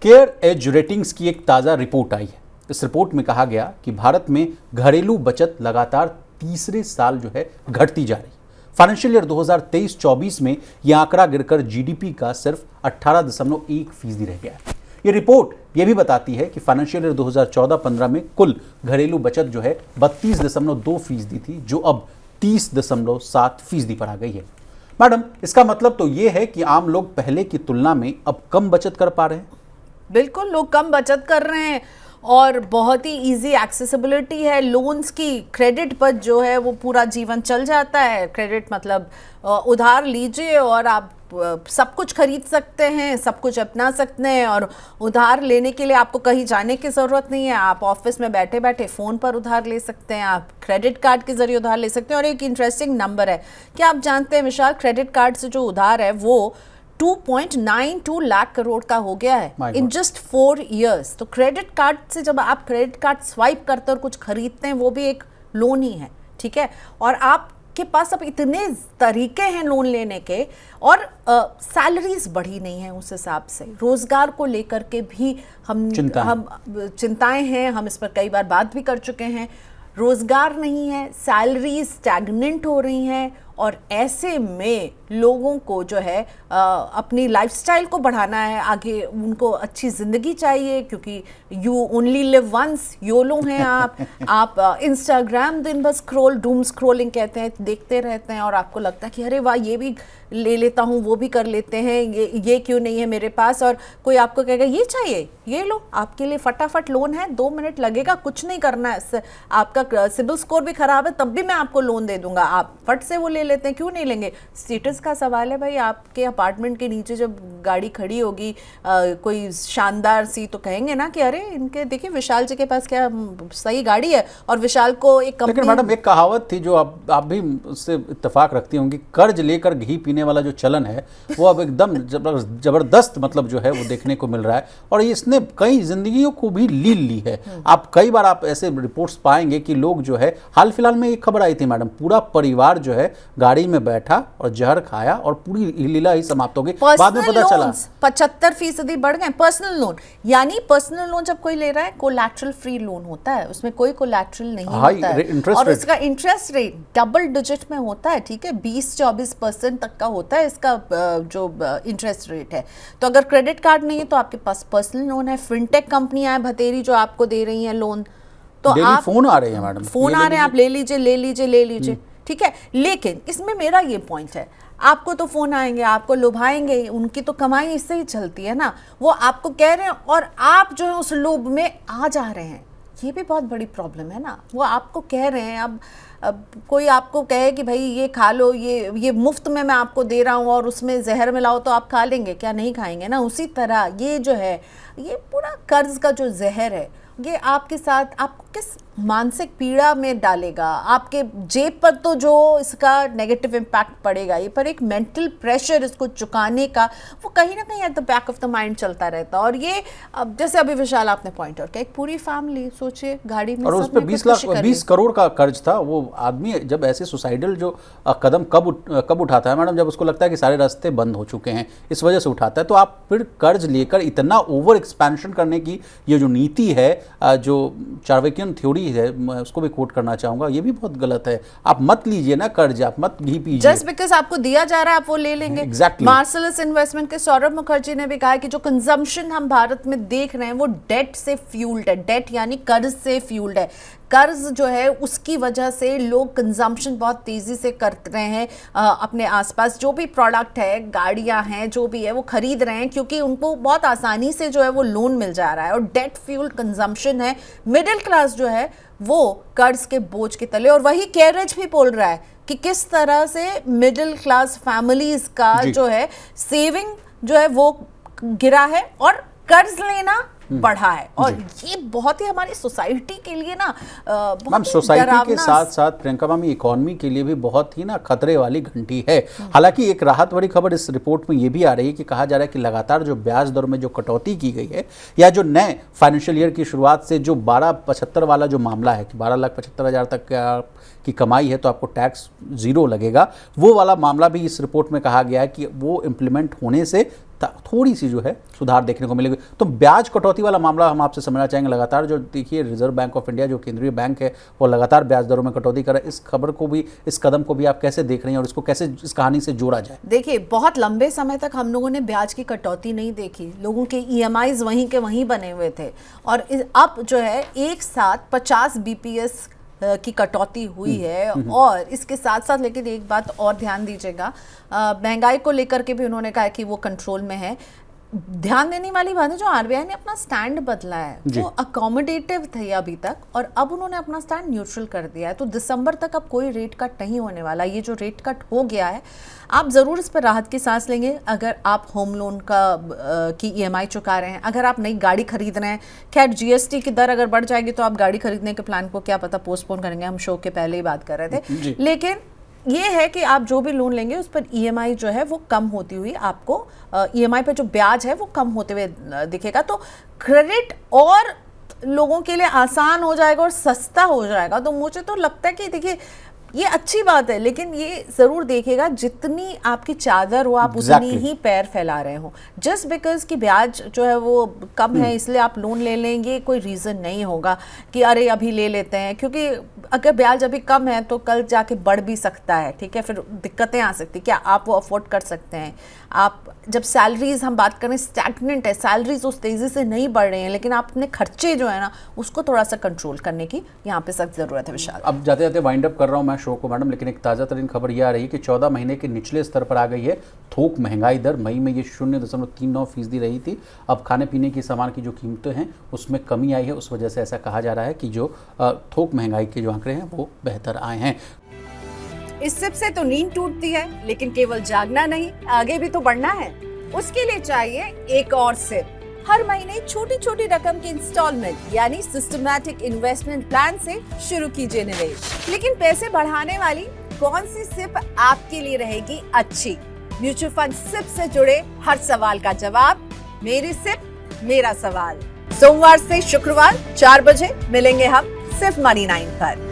Care as ratings की एक ताज़ा रिपोर्ट आई है। इस रिपोर्ट में कहा गया कि भारत में घरेलू बचत लगातार तीसरे साल जो है घटती जा रही है। फाइनेंशियल ईयर 2023-24 में यह आंकड़ा गिरकर जीडीपी का सिर्फ 18.1% रह गया है। ये रिपोर्ट ये भी बताती है कि फाइनेंशियल ईयर 2014-15 में कुल घरेलू बचत जो है 32.2% थी, जो अब 30.7% पर आ गई है। मैडम, इसका मतलब तो ये है कि आम लोग पहले की तुलना में अब कम बचत कर पा रहे हैं। बिल्कुल, लोग कम बचत कर रहे हैं और बहुत ही इजी एक्सेसिबिलिटी है लोन्स की। क्रेडिट पर जो है वो पूरा जीवन चल जाता है। क्रेडिट मतलब उधार लीजिए और आप सब कुछ खरीद सकते हैं, सब कुछ अपना सकते हैं, और उधार लेने के लिए आपको कहीं जाने की ज़रूरत नहीं है। आप ऑफिस में बैठे बैठे फ़ोन पर उधार ले सकते हैं, आप क्रेडिट कार्ड के ज़रिए उधार ले सकते हैं। और एक इंटरेस्टिंग नंबर है, क्या आप जानते हैं विशाल, क्रेडिट कार्ड से जो उधार है वो 2.92 लाख करोड़ का हो गया है इन जस्ट 4 years। तो क्रेडिट कार्ड से जब आप क्रेडिट कार्ड स्वाइप करते हैं और कुछ खरीदते हैं, वो भी एक लोन ही है, ठीक है। और आपके पास अब इतने तरीके हैं लोन लेने के, और सैलरीज बढ़ी नहीं है उस हिसाब से। रोजगार को लेकर के भी हम चिंताएं हैं, हम इस पर कई बार बात भी कर चुके हैं। रोजगार नहीं है, सैलरी स्टैग्नेंट हो रही हैं, और ऐसे में लोगों को जो है अपनी लाइफस्टाइल को बढ़ाना है, आगे उनको अच्छी ज़िंदगी चाहिए, क्योंकि you only live once, YOLO हैं आप इंस्टाग्राम दिन भर डूम स्क्रोलिंग कहते हैं, देखते रहते हैं, और आपको लगता है कि अरे वाह, ये भी ले लेता हूँ, वो भी कर लेते हैं, ये क्यों नहीं है मेरे पास। और कोई आपको कहेगा ये चाहिए, ये लो, आपके लिए फटाफट लोन है, 2 मिनट लगेगा, कुछ नहीं करना है, आपका सिबिल स्कोर भी खराब है तब भी मैं आपको लोन दे दूंगा। आप फट से वो ले लेते हैं, क्यों नहीं लेंगे? स्टेटस का सवाल है भाई। आपके अपार्टमेंट के नीचे जब गाड़ी खड़ी होगी कोई शानदार सी, तो कहेंगे ना कि अरे इनके देखिए विशाल जी के पास क्या सही गाड़ी है। और विशाल को एक कंपनी। लेकिन मैडम, एक कहावत थी जो आप भी उससे इत्तेफाक रखती होंगी, कर्ज लेकर घी पीने वाला जो चलन है वो अब एकदम जबरदस्त मतलब जो है वो देखने को मिल रहा है, और इसने कई जिंदगियों को भी ली है। आप कई बार आप ऐसे रिपोर्ट्स पाएंगे कि लोग जो है, हाल फिलहाल में एक खबर आई थी मैडम, पूरा परिवार जो है गाड़ी में बैठा और जहर खाया और पूरी लीला ही समाप्त हो गई। बाद में पता चला 75% बढ़ गए। पर्सनल लोन, यानी पर्सनल लोन जब कोई ले रहा है, कोलैटरल फ्री लोन होता है, उसमें कोई कोलैटरल नहीं होता है, और उसका इंटरेस्ट रेट डबल डिजिट में होता है, ठीक है, 20-24% तक का होता है इसका जो इंटरेस्ट रेट है। तो अगर क्रेडिट कार्ड नहीं है तो आपके पास पर्सनल लोन है। फिनटेक कंपनियां हैं भतेरी जो आपको दे रही हैं लोन, तो आप फोन आ रहे हैं मैडम, फोन आ रहे हैं, आप ले लीजिए, ठीक है। लेकिन इसमें मेरा ये पॉइंट है, आपको तो फोन आएंगे, आपको लुभाएंगे, उनकी तो कमाई इससे ही चलती है ना। वो आपको कह रहे हैं और आप जो है उस लोभ में आ जा रहे हैं, ये भी बहुत बड़ी प्रॉब्लम है ना। वो आपको कह रहे हैं, अब कोई आपको कहे कि भाई ये खा लो, ये मुफ्त में मैं आपको दे रहा हूँ, और उसमें जहर मिलाओ, तो आप खा लेंगे क्या? नहीं खाएंगे ना। उसी तरह ये जो है, ये पूरा कर्ज का जो जहर है, ये आपके साथ आपको किस मानसिक पीड़ा में डालेगा, आपके जेब पर तो जो इसका नेगेटिव इम्पैक्ट पड़ेगा, ये पर एक मेंटल प्रेशर इसको चुकाने का, वो कहीं ना कहीं at the back of the mind चलता रहता है। और ये अब जैसे अभी विशाल आपने पॉइंट आउट किया, एक पूरी फैमिली सोचिए गाड़ी में, और उस पर 20 करोड़ का कर्ज था। वो आदमी जब ऐसे सुसाइडल जो कदम कब उठाता है मैडम, जब उसको लगता है कि सारे रास्ते बंद हो चुके हैं, इस वजह से उठाता है। तो आप फिर कर्ज लेकर इतना ओवर एक्सपेंशन करने की ये जो नीति है, जो चार्वेकियन थ्योरी है, मैं उसको भी कोट करना चाहूंगा, ये भी बहुत गलत है। आप मत लीजिए ना कर्ज, आप मत घी पीजिए। जस्ट बिकॉज आपको दिया जा रहा है आप वो ले लेंगे। Exactly. मार्सलस इन्वेस्टमेंट के सौरभ मुखर्जी ने भी कहा कि जो कंजम्पशन हम भारत में देख रहे हैं वो डेट से फ्यूल्ड है। डेट यानी कर्ज से फ्यूल्ड है। कर्ज जो है उसकी वजह से लोग कंजम्पशन बहुत तेज़ी से कर रहे हैं, अपने आसपास जो भी प्रोडक्ट है, गाड़ियां हैं, जो भी है वो खरीद रहे हैं, क्योंकि उनको बहुत आसानी से जो है वो लोन मिल जा रहा है, और डेट फ्यूल्ड कंजम्पशन है। मिडिल क्लास जो है वो कर्ज के बोझ के तले, और वही कैरेज भी बोल रहा है कि किस तरह से मिडिल क्लास फैमिलीज का जो है सेविंग जो है वो गिरा है, और कर्ज लेना बढ़ा है। और ये बहुत ही हमारी सोसाइटी के लिए ना मैम, सोसाइटी के साथ साथ प्रियंका मैम इकोनॉमी के लिए भी बहुत ही ना खतरे वाली घंटी है। हालांकि एक राहत भरी खबर इस रिपोर्ट में ये भी आ रही है कि कहा जा रहा है कि लगातार जो ब्याज दर में जो कटौती की गई है, या जो नए फाइनेंशियल ईयर की शुरुआत से जो 1275 वाला जो मामला है कि 12,75,000 तक की कमाई है तो आपको टैक्स 0 लगेगा, वो वाला मामला भी इस रिपोर्ट में कहा गया है कि वो इम्प्लीमेंट होने से थोड़ी सी जो है सुधार देखने को मिलेगी। तो ब्याज कटौती वाला मामला हम आपसे समझना चाहेंगे। लगातार जो देखिए रिजर्व बैंक ऑफ इंडिया जो केंद्रीय बैंक है वो लगातार ब्याज दरों में कटौती कर रहा है। इस खबर को भी, इस कदम को भी आप कैसे देख रहे हैं और इसको कैसे इस कहानी से जोड़ा जाए? देखिए, बहुत लंबे समय तक हम लोगों ने ब्याज की कटौती नहीं देखी, लोगों के EMIs वहीं के वहीं बने हुए थे और अब जो है एक साथ 50 BPS की कटौती हुई है। और इसके साथ साथ लेकिन एक बात और ध्यान दीजिएगा, महंगाई को लेकर के भी उन्होंने कहा कि वो कंट्रोल में है। ध्यान देने वाली बात है, जो RBI ने अपना स्टैंड बदला है वो अकोमोडेटिव थे अभी तक और अब उन्होंने अपना स्टैंड न्यूट्रल कर दिया है। तो दिसंबर तक अब कोई रेट कट नहीं होने वाला। ये जो रेट कट हो गया है, आप ज़रूर इस पर राहत की सांस लेंगे अगर आप होम लोन की EMI चुका रहे हैं, अगर आप नई गाड़ी खरीद रहे हैं। खैर GST की दर अगर बढ़ जाएगी तो आप गाड़ी खरीदने के प्लान को क्या पता पोस्टपोन करेंगे, हम शो के पहले ही बात कर रहे थे। लेकिन ये है कि आप जो भी लोन लेंगे उस पर EMI जो है वो कम होती हुई आपको, EMI पे जो ब्याज है वो कम होते हुए दिखेगा। तो क्रेडिट और लोगों के लिए आसान हो जाएगा और सस्ता हो जाएगा। तो मुझे तो लगता है कि देखिए ये अच्छी बात है, लेकिन ये ज़रूर देखिएगा जितनी आपकी चादर हो आप उतनी ही पैर फैला रहे हो। जस्ट बिकॉज कि ब्याज जो है वो कम है इसलिए आप लोन ले लेंगे, कोई रीज़न नहीं होगा कि अरे अभी ले लेते हैं, क्योंकि अगर ब्याज अभी कम है तो कल जाके बढ़ भी सकता है। ठीक है, फिर दिक्कतें आ सकती, क्या आप वो अफोर्ड कर सकते हैं? आप जब सैलरीज हम बात करें स्टैग्नेंट है, सैलरीज उस तेज़ी से नहीं बढ़ रही हैं, लेकिन आप अपने खर्चे जो है ना उसको थोड़ा सा कंट्रोल करने की यहाँ पे सख्त ज़रूरत है। विशाल, अब जाते जाते वाइंड अप कर रहा हूँ मैं शो को मैडम, लेकिन एक ताज़ा तरीन खबर यह आ रही है कि 14 महीने के निचले स्तर पर आ गई है थोक महंगाई दर। मई में ये 0.39% रही थी। अब खाने पीने की सामान की जो कीमतें हैं उसमें कमी आई है, उस वजह से ऐसा कहा जा रहा है कि जो थोक महंगाई के जो आंकड़े हैं वो बेहतर आए हैं। इस सिप से तो नींद टूटती है, लेकिन केवल जागना नहीं, आगे भी तो बढ़ना है। उसके लिए चाहिए एक और सिप। हर महीने छोटी छोटी रकम की इंस्टॉलमेंट यानी सिस्टमैटिक इन्वेस्टमेंट प्लान से शुरू कीजिए निवेश। लेकिन पैसे बढ़ाने वाली कौन सी सिप आपके लिए रहेगी अच्छी? म्यूचुअल फंड सिप से जुड़े हर सवाल का जवाब, मेरी सिप मेरा सवाल। सोमवार से शुक्रवार 4 बजे मिलेंगे हम सिर्फ मनी 9 पर।